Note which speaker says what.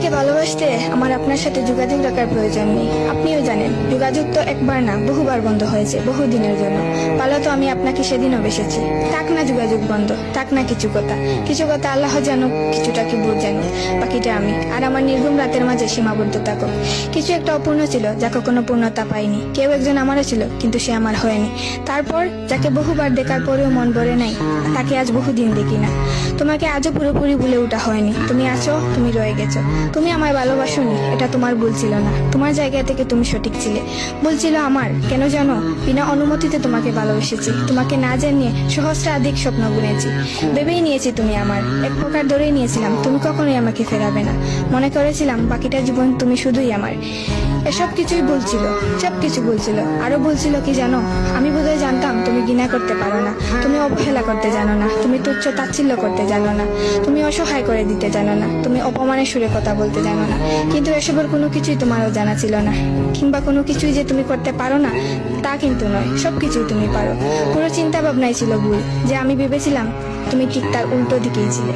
Speaker 1: আপনাকে ভালোবাসতে আমার আপনার সাথে যোগাযোগ রাখার প্রয়োজন নেই। আপনিও জানেন যোগাযোগ তো একবার না বহুবার বন্ধ হয়েছে, বহুদিনের জন্য। ভালো তো আমি আপনাকে সেদিনও বেসেছি। থাক না যোগাযোগ বন্ধ, থাক না কিছু কথা। কিছু কথা আল্লাহ জানুক, কিছুটা কি বুঝ জানুক, বাকিটা আমি আর আমার নির্ঘুম রাতের মাঝে সীমাবদ্ধ থাকুক। কিছু একটা অপূর্ণ ছিল যা কখনো পূর্ণতা পায়নি। কেউ একজন আমারও ছিল, কিন্তু সে আমার হয়নি। তারপর যাকে বহুবার দেখার পরেও মন ভরে নাই, তাকে আজ বহুদিন দেখি না। তোমাকে আজও পুরোপুরি ভুলে ওঠা হয়নি। তুমি আছো, তুমি রয়ে গেছো। তুমি আমায় ভালোবাসোনি, এটা তোমার ভুল ছিল না। তোমার জায়গা থেকে তুমি সঠিক ছিলে। ভুল ছিল আমার। কেন জানো? বিনা অনুমতিতে তোমাকে ভালোবেসেছি। তোমাকে না জানিয়ে সহস্রাধিক স্বপ্ন বুনেছি। ভেবেই নিয়েছি তুমি আমার। এক প্রকার ধরেই নিয়েছিলাম তুমি কখনোই আমাকে ফেরাবে না। মনে করেছিলাম বাকিটা জীবন তুমি শুধুই আমার। এসব কিছুই বলছিল, সবকিছু বলছিল। আরো বলছিল কি জানো? আমি বোধহয় জানতাম তুমি ঘৃণা করতে পারো না, তুমি অবহেলা করতে জানো না, তুমি তুচ্ছ তাচ্ছিল্য করতে জানো না, তুমি অসহায় করে দিতে জানো না, তুমি অপমানের সুরে কথা বলতে জানো না। কিন্তু এসবের কোনো কিছুই তোমারও জানা ছিল না, কিংবা কোনো কিছুই যে তুমি করতে পারো না তা কিন্তু নয়। সবকিছুই তুমি পারো। পুরো চিন্তা ভাবনাই ছিল ভুল। যে আমি ভেবেছিলাম তুমি ঠিক তার উল্টো দিকেই ছিলে।